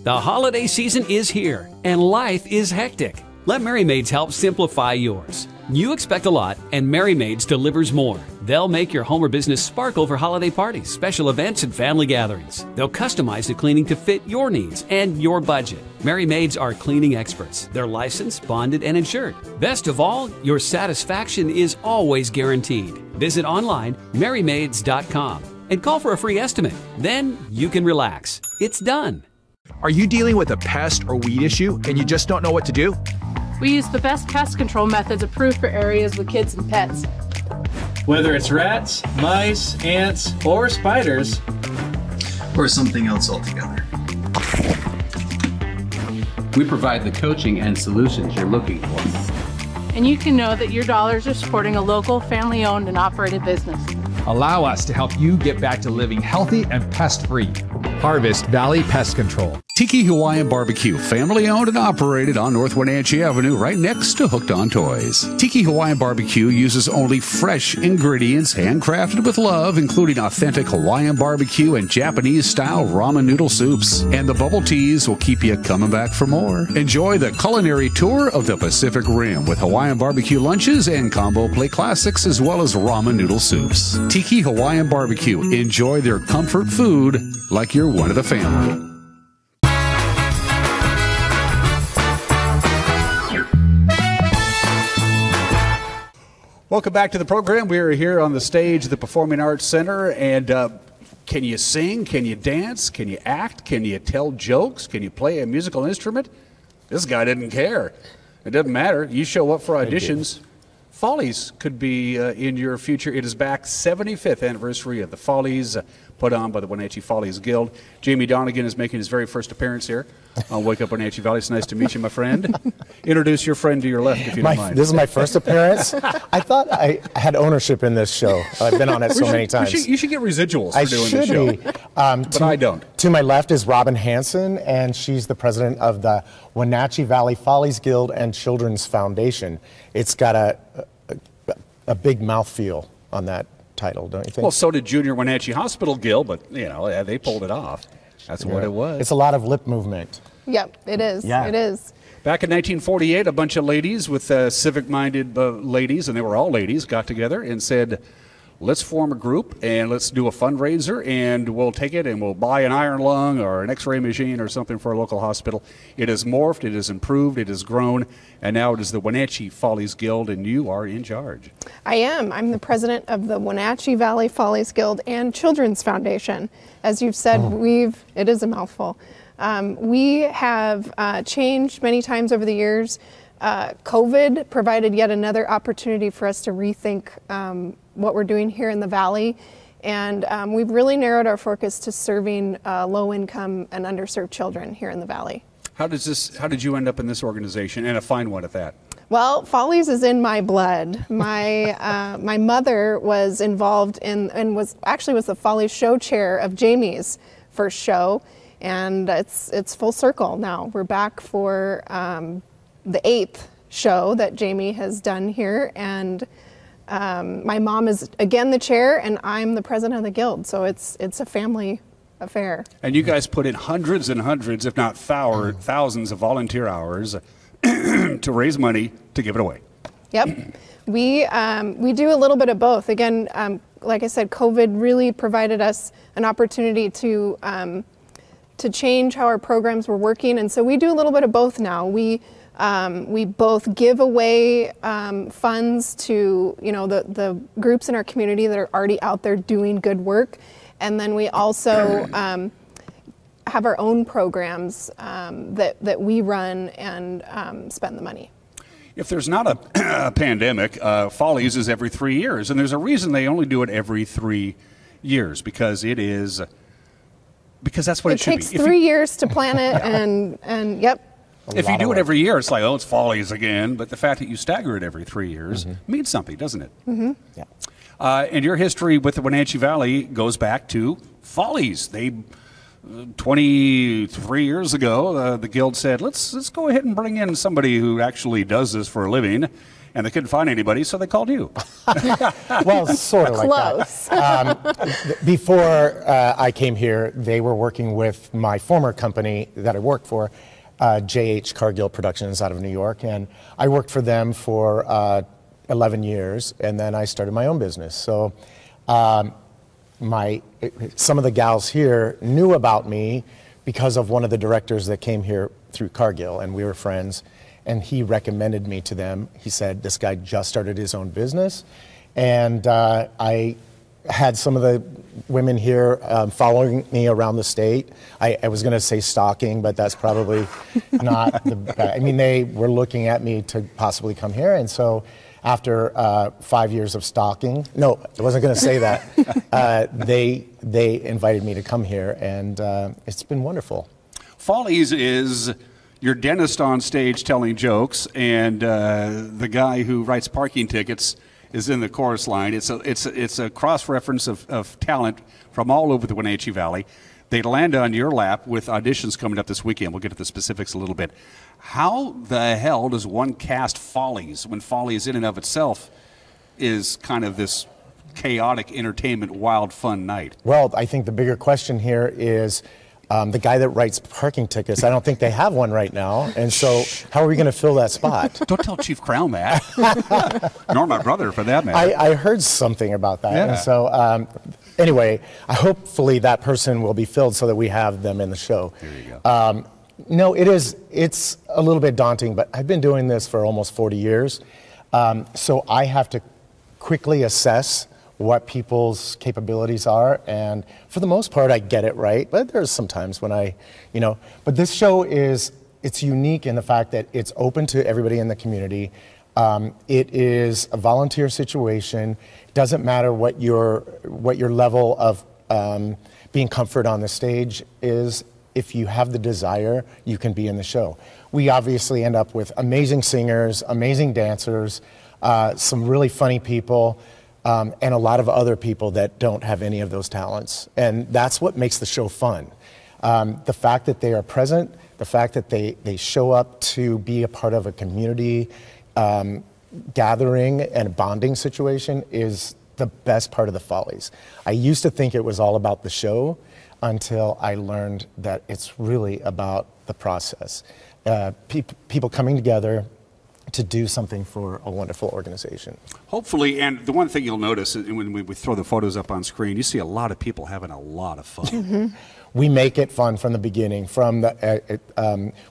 The holiday season is here, and life is hectic. Let Merry Maids help simplify yours. You expect a lot, and Merry Maids delivers more. They'll make your home or business sparkle for holiday parties, special events, and family gatherings. They'll customize the cleaning to fit your needs and your budget. Merry Maids are cleaning experts. They're licensed, bonded, and insured. Best of all, your satisfaction is always guaranteed. Visit online, merrymaids.com, and call for a free estimate. Then you can relax. It's done. Are you dealing with a pest or weed issue and you just don't know what to do? We use the best pest control methods approved for areas with kids and pets. Whether it's rats, mice, ants, or spiders, or something else altogether. We provide the coaching and solutions you're looking for. And you can know that your dollars are supporting a local, family-owned and operated business. Allow us to help you get back to living healthy and pest-free. Harvest Valley Pest Control. Tiki Hawaiian Barbecue, family owned and operated on North Wenatchee Avenue, right next to Hooked on Toys. Tiki Hawaiian Barbecue uses only fresh ingredients, handcrafted with love, including authentic Hawaiian barbecue and Japanese-style ramen noodle soups. And the bubble teas will keep you coming back for more. Enjoy the culinary tour of the Pacific Rim with Hawaiian barbecue lunches and combo plate classics, as well as ramen noodle soups. Tiki Hawaiian Barbecue. Enjoy their comfort food like you're one of the family. Welcome back to the program. We are here on the stage at the Performing Arts Center, and can you sing? Can you dance? Can you act? Can you tell jokes? Can you play a musical instrument? This guy didn't care. It doesn't matter. You show up for auditions. Follies could be in your future. It is back 75th anniversary of the Follies, put on by the Wenatchee Follies Guild. Jamie Donegan is making his very first appearance here on Wake Up Wenatchee Valley. It's nice to meet you, my friend. Introduce your friend to your left, if you don't mind. This is my first appearance. I thought I had ownership in this show. I've been on it so many times. You should get residuals for doing this show. But I don't. To my left is Robin Hanson, and she's the president of the Wenatchee Valley Follies Guild and Children's Foundation. It's got a big mouthfeel on that title, don't you think? Well, so did Junior Wenatchee Hospital Guild, but, you know, they pulled it off. That's what it was. It's a lot of lip movement. Yep, it is. Yeah. It is. Back in 1948, a bunch of ladies with civic-minded ladies, and they were all ladies, got together and said, let's form a group and let's do a fundraiser, and we'll take it and we'll buy an iron lung or an x-ray machine or something for a local hospital. It has morphed, it has improved, it has grown, and now it is the Wenatchee Follies Guild, and you are in charge. I am. I'm the president of the Wenatchee Valley Follies Guild and Children's Foundation. As you've said, it is a mouthful. We have changed many times over the years. COVID provided yet another opportunity for us to rethink what we're doing here in the Valley. And we've really narrowed our focus to serving low-income and underserved children here in the Valley. How did you end up in this organization, and a fine one at that? Well, Follies is in my blood. My my mother was involved in and was the Follies show chair of Jamie's first show, and it's full circle now. We're back for the 8th show that Jamie has done here, and my mom is again the chair, and I'm the president of the guild. So it's a family affair. And you guys put in hundreds and hundreds, if not thousands, of volunteer hours to raise money to give it away. Yep, we do a little bit of both. Again, like I said, COVID really provided us an opportunity to change how our programs were working, and so we do a little bit of both now. We both give away funds to the groups in our community that are already out there doing good work, and then we also have our own programs that we run and spend the money. If there's not a pandemic, Follies is every 3 years, and there's a reason they only do it every 3 years, because that's what it should be. It takes 3 years to plan it, and yep. If you do it every year, it's like, oh, it's Follies again. But the fact that you stagger it every 3 years means something, doesn't it? Mm-hmm. Yeah. And your history with the Wenatchee Valley goes back to Follies. 23 years ago, the guild said, let's go ahead and bring in somebody who actually does this for a living. And they couldn't find anybody, so they called you. Well, sort of like Close. that. Before I came here, they were working with my former company that I worked for, J.H. Cargill Productions out of New York. And I worked for them for 11 years, and then I started my own business. So some of the gals here knew about me because of one of the directors that came here through Cargill, and we were friends. And he recommended me to them. He said, this guy just started his own business. And I had some of the women here following me around the state. I was going to say stalking, but that's probably not the best. I mean, they were looking at me to possibly come here. And so after 5 years of stalking, no, I wasn't going to say that, they invited me to come here, and it's been wonderful. Follies is your dentist on stage telling jokes, and the guy who writes parking tickets is in the chorus line. It's a cross-reference of talent from all over the Wenatchee Valley. They land on your lap with auditions coming up this weekend. We'll get to the specifics a little bit. How the hell does one cast Follies when Follies in and of itself is kind of this chaotic entertainment, wild, fun night? Well, I think the bigger question here is the guy that writes parking tickets. I don't think they have one right now. And so how are we going to fill that spot? Don't tell Chief Crown that. Nor my brother, for that matter. I heard something about that. Yeah. And so anyway, hopefully that person will be filled so that we have them in the show. There you go. No, it's a little bit daunting, but I've been doing this for almost 40 years. So I have to quickly assess what people's capabilities are, and for the most part I get it right, but there's some times when but this show it's unique in the fact that it's open to everybody in the community. It is a volunteer situation. It doesn't matter what your level of being comfort on the stage is. If you have the desire, you can be in the show. We obviously end up with amazing singers, amazing dancers, some really funny people, and a lot of other people that don't have any of those talents. And that's what makes the show fun. The fact that they are present, the fact that they show up to be a part of a community gathering and a bonding situation is the best part of the Follies. I used to think it was all about the show. until I learned that it's really about the process. People coming together to do something for a wonderful organization. Hopefully, and the one thing you'll notice is when we throw the photos up on screen, you see a lot of people having a lot of fun. We make it fun from the beginning. From the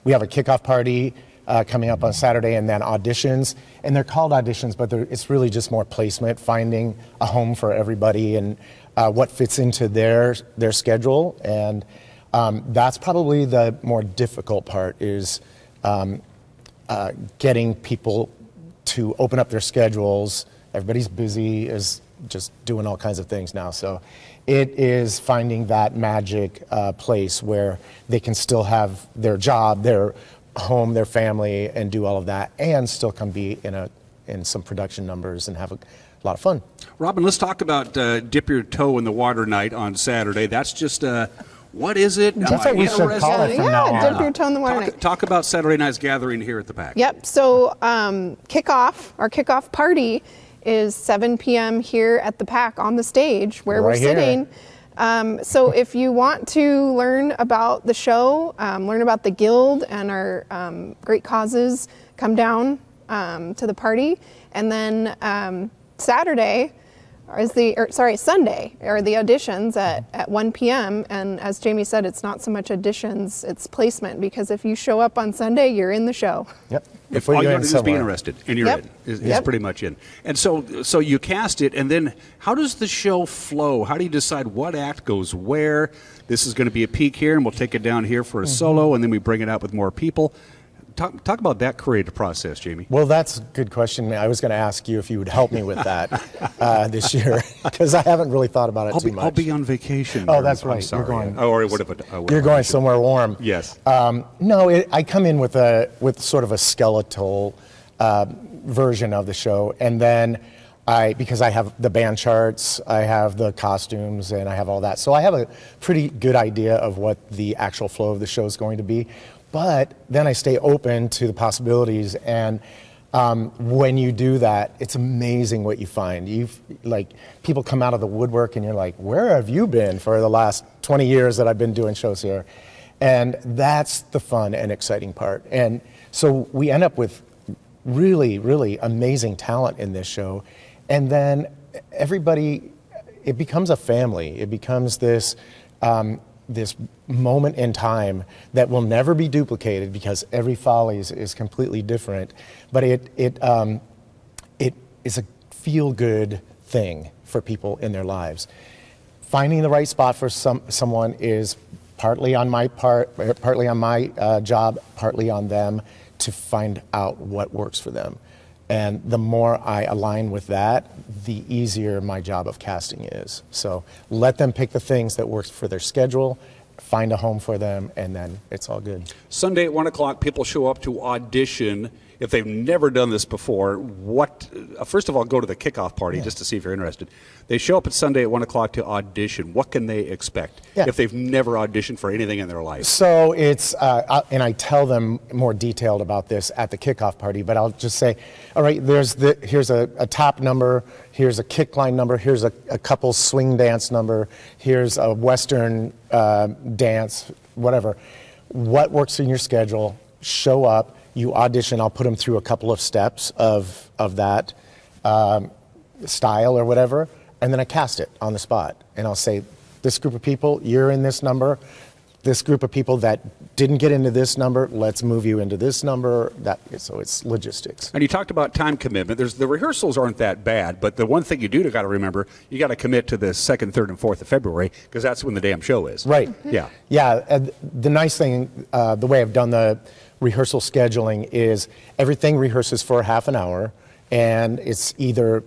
we have a kickoff party coming up on Saturday, and then auditions. And they're called auditions, but it's really just more placement, finding a home for everybody and what fits into their schedule. And that's probably the more difficult part, is getting people to open up their schedules. Everybody's busy, is just doing all kinds of things now. So it is finding that magic place where they can still have their job, their home, their family, and do all of that, and still come be in some production numbers and have a lot of fun. Robin, let's talk about Dip Your Toe in the Water night on Saturday. That's just what is it? That's what we should call it from now on. Dip Your Toe in the Water night. Talk about Saturday night's gathering here at the PAC. Yep. So our kickoff party is 7 p.m. here at the PAC on the stage where we're sitting. So if you want to learn about the show, learn about the Guild and our great causes, come down to the party. And then Sunday are the auditions at 1 p.m. And as Jamie said, it's not so much auditions, it's placement, because if you show up on Sunday, you're in the show. Yep. If all you have to do is be interested, and you're in, is pretty much in. And so you cast it, and then how does the show flow? How do you decide what act goes where? This is going to be a peak here, and we'll take it down here for a solo, and then we bring it out with more people. Talk about that creative process, Jamie. Well, that's a good question. I was going to ask you if you would help me with that this year, because I haven't really thought about it too much. I'll be on vacation. Oh, that's right. You're going. You're going somewhere warm. Yes. No, I come in with sort of a skeletal version of the show, and then because I have the band charts, I have the costumes, and I have all that, so I have a pretty good idea of what the actual flow of the show is going to be. But then I stay open to the possibilities, and when you do that, it's amazing what you find. People come out of the woodwork, and you're like, where have you been for the last 20 years that I've been doing shows here? And that's the fun and exciting part. And so we end up with really, really amazing talent in this show. And then everybody, it becomes a family. It becomes this moment in time that will never be duplicated, because every Follies is completely different. But it is a feel-good thing for people in their lives. Finding the right spot for someone is partly on my part, partly on my job, partly on them to find out what works for them. And the more I align with that, the easier my job of casting is. So let them pick the things that work for their schedule, find a home for them, and then it's all good. Sunday at 1 o'clock, people show up to audition. If they've never done this before, first of all, go to the kickoff party just to see if you're interested. They show up at Sunday at 1 o'clock to audition. What can they expect if they've never auditioned for anything in their life? So it's, and I tell them more detailed about this at the kickoff party, but I'll just say, all right, here's a top number, here's a kick line number, here's a couple swing dance number, here's a Western dance, whatever. What works in your schedule? Show up. You audition, I'll put them through a couple of steps of that style or whatever, and then I cast it on the spot. And I'll say, this group of people, you're in this number. This group of people that didn't get into this number, let's move you into this number. So it's logistics. And you talked about time commitment. The rehearsals aren't that bad, but the one thing you got to remember, you got to commit to the 2nd, 3rd, and 4th of February, because that's when the damn show is. Right. Yeah. Yeah. The nice thing, the way I've done the rehearsal scheduling is everything rehearses for half an hour, and it's either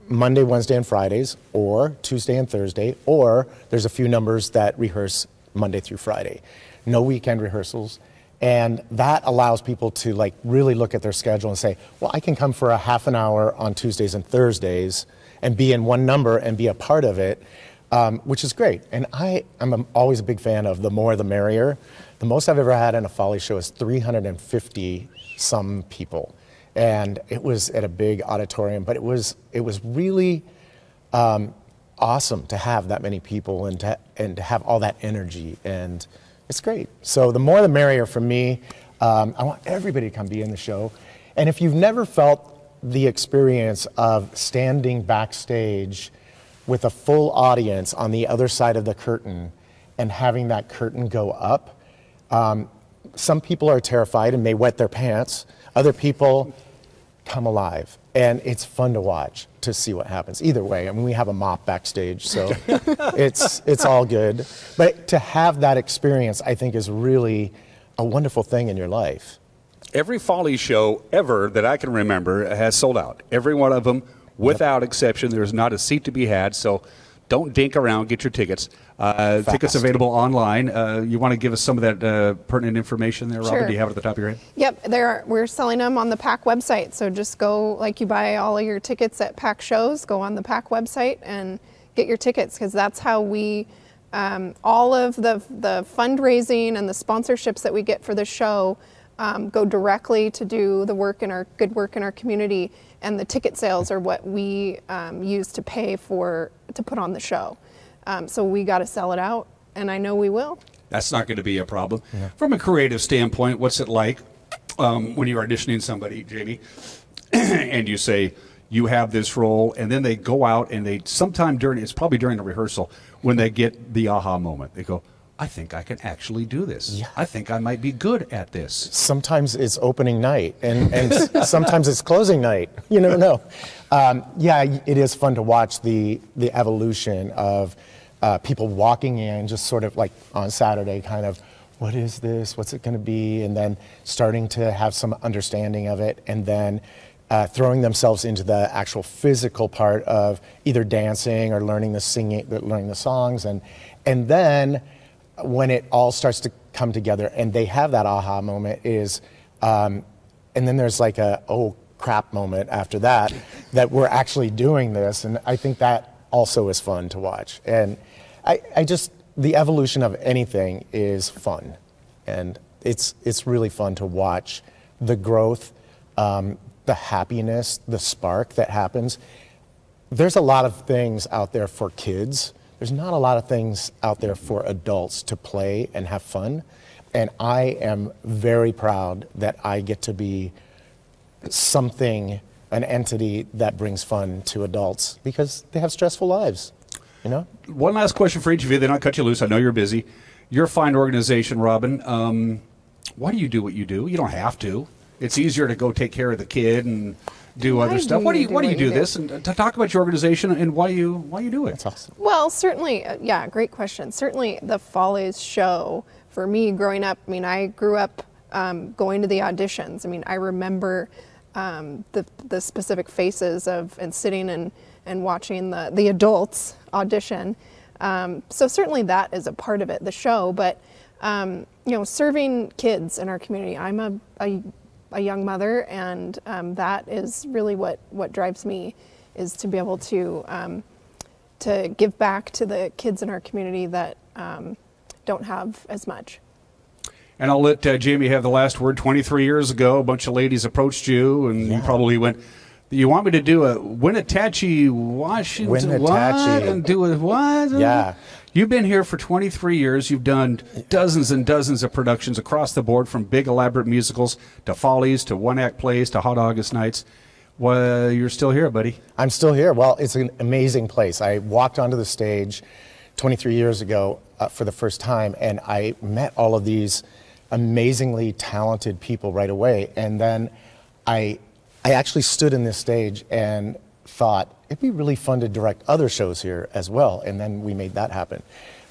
Monday, Wednesday, and Fridays, or Tuesday and Thursday, or there's a few numbers that rehearse Monday through Friday. No weekend rehearsals. And that allows people to really look at their schedule and say, well, I can come for a half an hour on Tuesdays and Thursdays and be in one number and be a part of it, which is great. And I'm always a big fan of the more the merrier. The most I've ever had in a Folly show is 350 some people. And it was at a big auditorium, but it was really awesome to have that many people and to have all that energy, and it's great. So the more the merrier for me. I want everybody to come be in the show. And if you've never felt the experience of standing backstage with a full audience on the other side of the curtain and having that curtain go up, some people are terrified and may wet their pants. Other people come alive. And it's fun to watch, to see what happens. Either way, I mean, we have a mop backstage, so it's all good. But to have that experience, I think, is really a wonderful thing in your life. Every Follies show ever that I can remember has sold out. Every one of them, without exception. There's not a seat to be had, so don't dink around. Get your tickets. Tickets available online. You want to give us some of that pertinent information there, Robin? Sure. Do you have it at the top of your head? Yep, we're selling them on the PAC website. So just go, like you buy all of your tickets at PAC shows, go on the PAC website and get your tickets, because that's how we, all of the fundraising and the sponsorships that we get for the show go directly to do the work in our good work in our community, and the ticket sales are what we use to pay to put on the show. So we got to sell it out, and I know we will. That's not going to be a problem. Yeah. From a creative standpoint, what's it like when you're auditioning somebody, Jamie, and you say you have this role, and then they go out and it's probably during the rehearsal, when they get the aha moment. They go, I think I can actually do this. Yeah. I think I might be good at this. Sometimes it's opening night, and sometimes it's closing night. You never know. Yeah, it is fun to watch the evolution of people walking in, just sort of like on Saturday, kind of, what is this? What's it going to be? And then starting to have some understanding of it, and then throwing themselves into the actual physical part of either dancing or learning the singing, learning the songs, and then when it all starts to come together and they have that aha moment and then there's like a oh crap moment after that we're actually doing this, and I think that also is fun to watch. And I just, the evolution of anything is fun, and it's really fun to watch the growth, the happiness, the spark that happens. There's a lot of things out there for kids. There's not a lot of things out there for adults to play and have fun. And I am very proud that I get to be an entity that brings fun to adults, because they have stressful lives, you know? One last question for each of you, then I'll cut you loose. I know you're busy. You're a fine organization, Robin. Why do you do what you do? You don't have to. It's easier to go take care of the kid and do other stuff. Why do you do this? And to talk about your organization and why you do it. That's awesome. Well, certainly, yeah, great question. Certainly the Follies show, for me growing up, I mean, I grew up going to the auditions. I mean, I remember the specific faces and sitting and watching the adults audition. So certainly that is a part of it, the show. But you know, serving kids in our community, I'm a young mother, and that is really what drives me, is to be able to give back to the kids in our community that don't have as much. And I'll let Jamie have the last word. 23 years ago, a bunch of ladies approached you, and you probably went, you want me to do a Wenatchee, Washington, what? And do a what? Yeah. You've been here for 23 years. You've done dozens and dozens of productions across the board, from big elaborate musicals to Follies to one-act plays to Hot August Nights. Well, you're still here, buddy. I'm still here. Well, it's an amazing place. I walked onto the stage 23 years ago for the first time, and I met all of these amazingly talented people right away. And then I actually stood in this stage and thought, it'd be really fun to direct other shows here as well, and then we made that happen.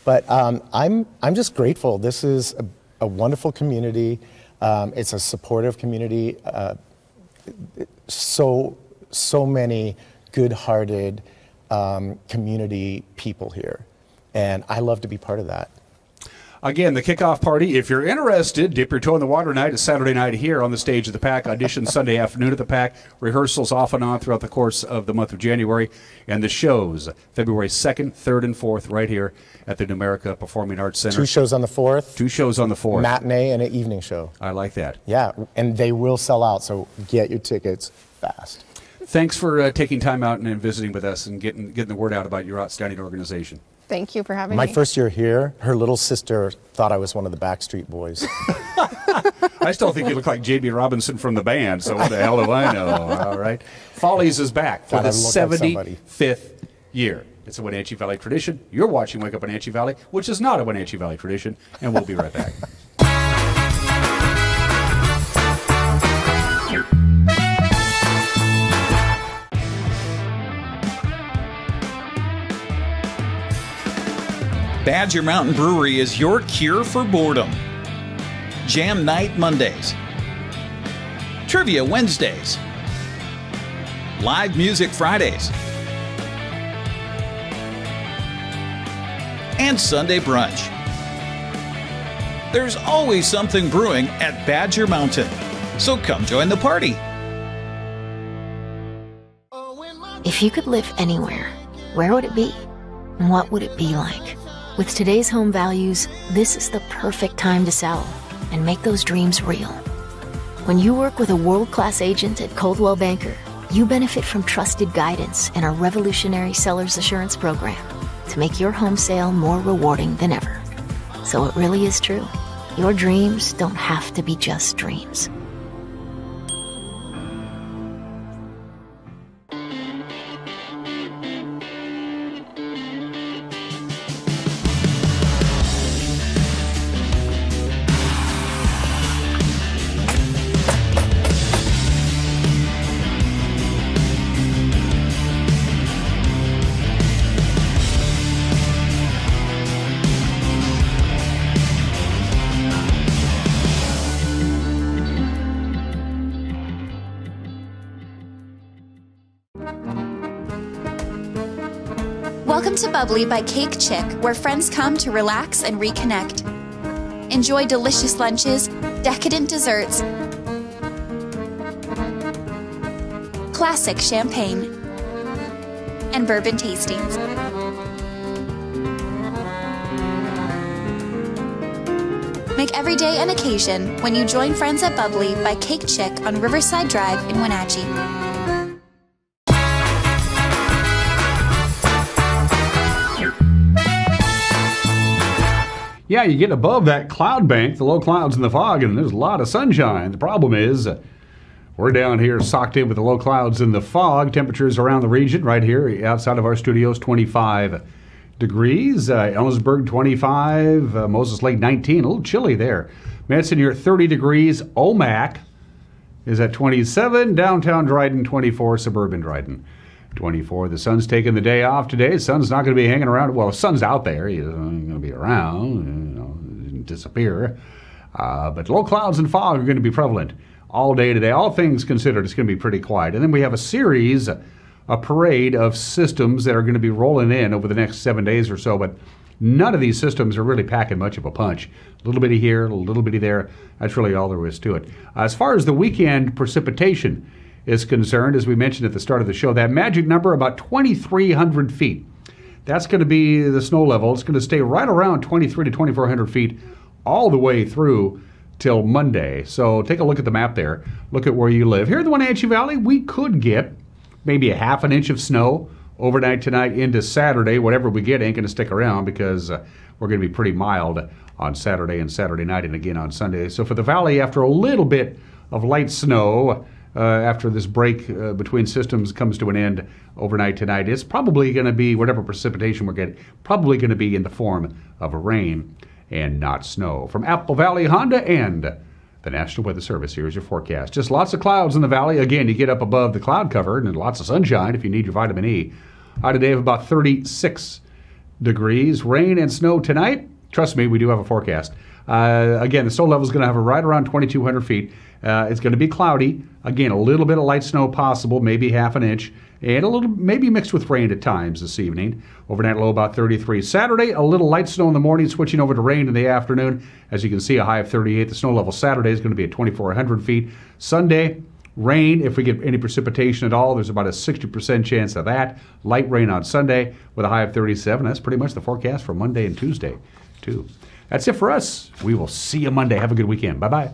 But I'm just grateful. This is a wonderful community. It's a supportive community. So many good-hearted community people here, and I love to be part of that. Again, the kickoff party, if you're interested, dip your toe in the water night, is Saturday night here on the stage of the PAC. Auditions Sunday afternoon at the PAC. Rehearsals off and on throughout the course of the month of January. And the shows, February 2nd, 3rd, and 4th, right here at the Numerica Performing Arts Center. 2 shows on the 4th. 2 shows on the 4th. Matinee and an evening show. I like that. Yeah, and they will sell out, so get your tickets fast. thanks for taking time out and visiting with us and getting the word out about your outstanding organization. Thank you for having My me. first year here, her little sister thought I was one of the Backstreet Boys. I still think you look like J.B. Robinson from the band, so what the hell do I know? All right. Follies is back for God, the I look like somebody. 75th year. It's a Wenatchee Valley tradition. You're watching Wake Up Wenatchee Valley, which is not a Wenatchee Valley tradition, and we'll be right back. Badger Mountain Brewery is your cure for boredom. Jam Night Mondays. Trivia Wednesdays. Live Music Fridays. And Sunday Brunch. There's always something brewing at Badger Mountain. So come join the party. If you could live anywhere, where would it be? And what would it be like? With today's home values, this is the perfect time to sell and make those dreams real. When you work with a world-class agent at Coldwell Banker, you benefit from trusted guidance and our revolutionary seller's assurance program to make your home sale more rewarding than ever. So it really is true. Your dreams don't have to be just dreams. Welcome to Bubbly by Cake Chick, where friends come to relax and reconnect. Enjoy delicious lunches, decadent desserts, classic champagne, and bourbon tastings. Make every day an occasion when you join friends at Bubbly by Cake Chick on Riverside Drive in Wenatchee. Yeah, you get above that cloud bank, the low clouds and the fog, and there's a lot of sunshine. The problem is we're down here socked in with the low clouds and the fog. Temperatures around the region right here outside of our studios, 25 degrees. Ellensburg, 25. Moses Lake, 19. A little chilly there. Medicine, you're at 30 degrees. Omak is at 27. Downtown Dryden, 24. Suburban Dryden, 24. The sun's taking the day off today. The sun's not going to be hanging around. Well, the sun's out there. He's going to be around, disappear. But low clouds and fog are going to be prevalent all day today. All things considered, it's going to be pretty quiet. And then we have a parade of systems that are going to be rolling in over the next 7 days or so. But none of these systems are really packing much of a punch. A little bitty here, a little bitty there. That's really all there is to it. As far as the weekend precipitation is concerned, as we mentioned at the start of the show, that magic number, about 2,300 feet. That's going to be the snow level. It's going to stay right around 2,300 to 2,400 feet all the way through till Monday. So take a look at the map there. Look at where you live. Here in the Wenatchee Valley, we could get maybe a half an inch of snow overnight tonight into Saturday. Whatever we get ain't going to stick around because we're going to be pretty mild on Saturday and Saturday night and again on Sunday. So for the valley, after a little bit of light snow, after this break between systems comes to an end overnight tonight, it's probably going to be, whatever precipitation we're getting, probably going to be in the form of rain and not snow. From Apple Valley Honda and the National Weather Service, here's your forecast. Just lots of clouds in the valley. Again, you get up above the cloud cover and lots of sunshine if you need your vitamin E. High today of about 36 degrees. Rain and snow tonight. Trust me, we do have a forecast. Again, the snow level is going to have right around 2,200 feet. It's going to be cloudy. Again, a little bit of light snow possible, maybe half an inch, and a little maybe mixed with rain at times this evening. Overnight low about 33. Saturday, a little light snow in the morning, switching over to rain in the afternoon. As you can see, a high of 38. The snow level Saturday is going to be at 2,400 feet. Sunday, rain, if we get any precipitation at all, there's about a 60% chance of that. Light rain on Sunday with a high of 37. That's pretty much the forecast for Monday and Tuesday, too. That's it for us. We will see you Monday. Have a good weekend. Bye-bye.